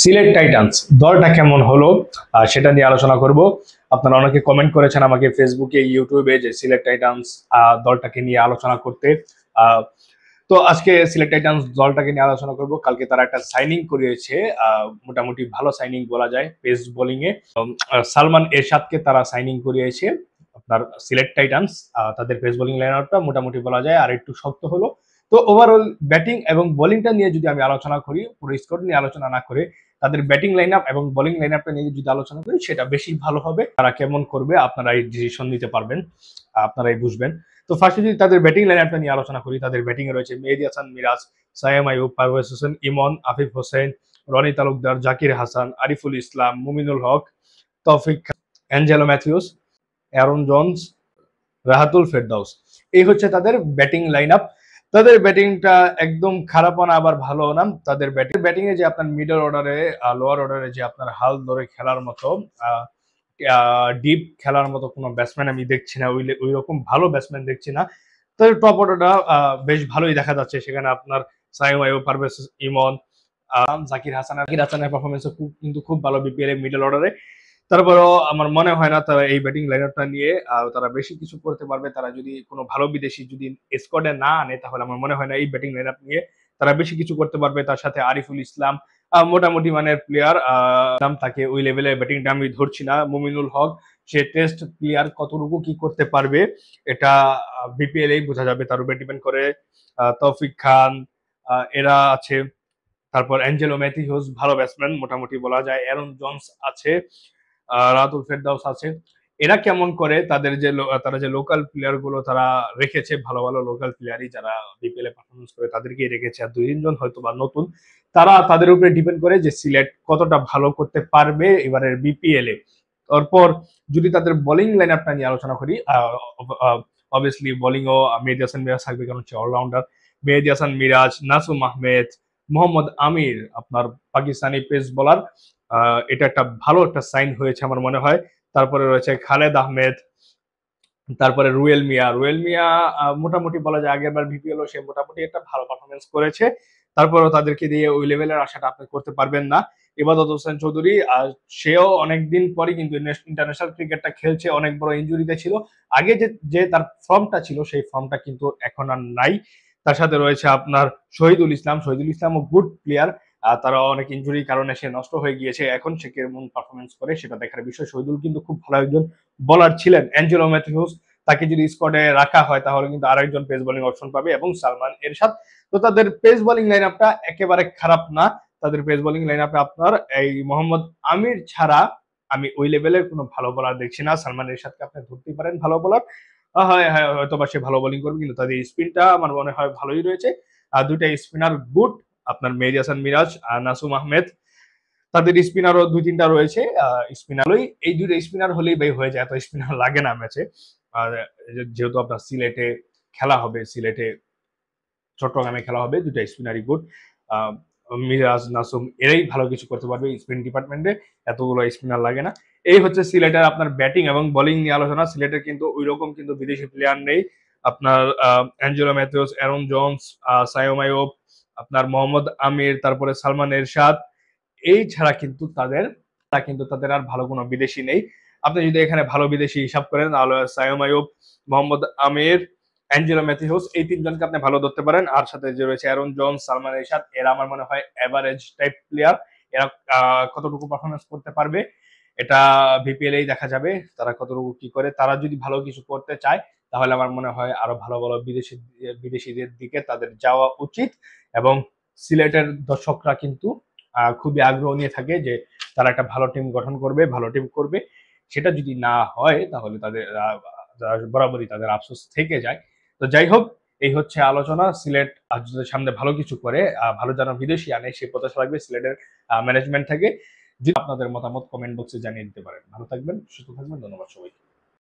Sylhet Titans দলটা কেমন হলো সেটা নিয়ে আলোচনা করব। আপনারা অনেকে কমেন্ট করেছেন আমাকে ফেসবুকে, ইউটিউবে যে সিলেট টাইটান্স দলটাকে নিয়ে আলোচনা করতে। আহ, তো আজকে সিলেট টাইটান্স দলটাকে নিয়ে আলোচনা করব। কালকে তারা একটা সাইনিং করিয়েছে, মোটামুটি ভালো সাইনিং বলা যায় পেস বোলিং এ। সালমান এরশাদকে তারা সাইনিং করিয়েছে আপনার সিলেট টাইটান্স। তাদের পেস বোলিং লাইন আপটা মোটামুটি বলা যায় আর একটু শক্ত হলো। তো ওভারঅল ব্যাটিং এবং বোলিংটা নিয়ে যদি আমি আলোচনা করি, পুরো স্কোর নিয়ে আলোচনা না করে তাদের ব্যাটিং লাইন আপ এবং বোলিং লাইন আপটা নিয়ে যদি আলোচনা করি সেটা বেশি ভালো হবে। তারা কেমন করবে আপনারাই ডিসিশন নিতে পারবেন, আপনারাই বুঝবেন। তো ফার্স্টে যদি তাদের ব্যাটিং লাইন আপটা নিয়ে আলোচনা করি, তাদের ব্যাটিং এ রয়েছে মেহেদী হাসান মিরাজ, সায়েম আইয়ুব, পারভেজ হোসেন ইমন, আফিফ হোসেন, রনি তালুকদার, জাকির হাসান, আরিফুল ইসলাম, মুমিনুল হক, তৌফিক, অ্যাঞ্জেলো ম্যাথিউস, অ্যারন জোন্স, রাহাতুল ফেরদাউস। এই হচ্ছে তাদের ব্যাটিং লাইন আপ। তাদের ব্যাটিংটা একদম খারাপও না আবার ভালো না। তাদের ব্যাটিং এ যে আপনার মিডল অর্ডারে, লোয়ার অর্ডারে যে আপনার হাল ধরে খেলার মতো, ডিপ খেলার মতো কোনো ব্যাটসম্যান আমি দেখছি না, ওই রকম ভালো ব্যাটসম্যান দেখছি না। তাদের টপ অর্ডারটা বেশ ভালোই দেখা যাচ্ছে। সেখানে আপনার সাইম আইয়ুব, পারভেজ ইমন, জাকির হাসানের পারফরমেন্স কিন্তু খুব ভালো বিপিএল এর মিডল অর্ডারে। তারপরেও আমার মনে হয় না তারা এই ব্যাটিং লাইনআপটা নিয়ে তারা বেশি কিছু করতে পারবে। তারা যদি কোনো ভালো বিদেশি যদি স্কোয়াডে না আনে, তাহলে আমার মনে হয় না এই ব্যাটিং লাইনআপ নিয়ে তারা বেশি কিছু করতে পারবে। তার সাথে আরিফুল ইসলাম মোটামুটি মানের প্লেয়ার, তাকে ওই লেভেলে ব্যাটিংটা আমি ধরছি না। মুমিনুল হক সে টেস্ট প্লেয়ার, কতটুকু কি করতে পারবে এটা বিপিএল এই বোঝা যাবে, তার উপরে ডিপেন্ড করে। তৌফিক খান এরা আছে, তারপর অ্যাঞ্জেলো ম্যাথিউস ভালো ব্যাটসম্যান মোটামুটি বলা যায়, অ্যারন জোন্স আছে, রাতুল ফেরদাউস আছে। এরা কেমন করে তারা যে লোকাল প্লেয়ার গুলো তারা রেখেছে, ভালো ভালো লোকাল প্লেয়ারই যারা বিপিএল এ পারফরমেন্স করে তাদেরকেই রেখেছে। আর দুই তিনজন হয়তো বা নতুন, তারা তাদের উপরে ডিপেন্ড করে যে সিলেট কতটা ভালো করতে পারবে এবারের বিপিএল এ। তারপর যদি তাদের বোলিং লাইন আপটা নিয়ে আলোচনা করি, অবভিয়াসলি বোলিং ও মেহেদী হাসান মিরাজ থাকবে, কারণ হচ্ছে অলরাউন্ডার। মেহেদী হাসান মিরাজ, নাসুম আহমেদ, মোহাম্মদ আমির আপনার পাকিস্তানি পেস বোলার, এটা একটা ভালো একটা সাইন হয়েছে আমার মনে হয়। তারপরে রয়েছে খালেদ আহমেদ, তারপরে রুয়েল মিয়া মোটামুটি বলা যায় আগের বার বিপিএল সে মোটামুটি একটা ভালো পারফরমেন্স করেছে। তারপরেও তাদেরকে দিয়ে ওই লেভেলের আশাটা আপনি করতে পারবেন না। ইবাদত হোসেন চৌধুরী, সেও অনেকদিন পরই কিন্তু ইন্টারন্যাশনাল ক্রিকেটটা খেলছে, অনেক বড় ইনজুরিতে ছিল। আগে যে তার ফর্মটা ছিল সেই ফর্মটা কিন্তু এখন আর নাই। তার সাথে রয়েছে আপনার শহীদুল ইসলামও গুড প্লেয়ার। তারা অনেক ইনজুরির কারণে সে নষ্ট হয়ে গিয়েছে, এখন সে কেমন পারফরমেন্স করে সেটা দেখার বিষয়। শহীদুল কিন্তু খুব ভালো একজন বোলার ছিলেন। অ্যাঞ্জেলো ম্যাথিউস, তাকে যদি স্কোয়াডে রাখা হয় তাহলে কিন্তু আরেকজন পেস বোলিং অপশন পাবে, এবং সালমান এরশাদ। তো তাদের পেস বোলিং লাইন আপটা একেবারে খারাপ না। তাদের পেস বোলিং লাইন আপে আপনার এই মোহাম্মদ আমির ছাড়া আমি ওই লেভেলের কোনো ভালো বোলার দেখছি না। সালমান এরশাদকে আপনি ধরতেই পারেন ভালো বোলার, হয় হয়তো বা সে ভালো বোলিং করবে, কিন্তু তাদের স্পিনটা আমার মনে হয় ভালোই রয়েছে। আর দুইটা স্পিনার গুড, আপনার মেহেদী হাসান মিরাজ আর নাসুম আহমেদ। তাদের স্পিনারও দুই তিনটা রয়েছে। স্পিনারই এই দুইটা স্পিনার হলেই ভাই হয়ে যায়, এত স্পিনার লাগে না ম্যাচে। আর যেহেতু আপনার সিলেটে খেলা হবে, সিলেটে চট্টগ্রামে খেলা হবে, দুইটা স্পিনারই গুড। মিরাজ, নাসুম এরাই ভালো কিছু করতে পারবে স্পিন ডিপার্টমেন্টে, এতগুলো স্পিনার লাগে না। এই হচ্ছে সিলেটের আপনার ব্যাটিং এবং বোলিং নিয়ে আলোচনা। সিলেটের কিন্তু ওই রকম কিন্তু বিদেশি প্লেয়ার নেই। আপনার অ্যাঞ্জেলো ম্যাথিউস, অ্যারন জোন্স, সাইম আইয়ুব, আপনার মোহাম্মদ আমির, তারপরে সালমান এরশাদ, এই ছাড়া কিন্তু তাদের আর ভালো কোনো বিদেশি নেই। আপনি যদি এখানে ভালো বিদেশি হিসাব করেন তাহলে সাইম আইয়ুব, মোহাম্মদ আমির, অ্যাঞ্জেলো ম্যাথিউস এই তিনজনকে আপনি ভালো ধরতে পারেন। আর সাথে যে রয়েছে অ্যারন জোন্স, সালমান এরশাদ, এরা আমার মনে হয় এভারেজ টাইপ প্লেয়ার। এরা কতটুকু পারফরমেন্স করতে পারবে এটা বিপিএল এই দেখা যাবে, তারা কতটুকু কি করে। তারা যদি ভালো কিছু করতে চায় তাহলে আমার মনে হয় আরো ভালো ভালো বিদেশিদের দিকে তাদের যাওয়া উচিত। এবং সিলেটের দর্শকরা কিন্তু খুবই আগ্রহ নিয়ে থাকে যে তারা একটা ভালো টিম গঠন করবে, ভালো টিম করবে। সেটা যদি না হয় তাহলে তাদের বরাবরই তাদের আফসোস থেকে যায়। তো যাই হোক, এই হচ্ছে আলোচনা। সিলেট যদি সামনে ভালো কিছু করে, ভালো যেন বিদেশি আনে সেই প্রত্যাশা লাগবে সিলেটের ম্যানেজমেন্ট থেকে। যদি আপনাদের মতামত কমেন্ট বক্সে জানিয়ে দিতে পারেন। ভালো থাকবেন, সুস্থ থাকবেন, ধন্যবাদ সবাইকে।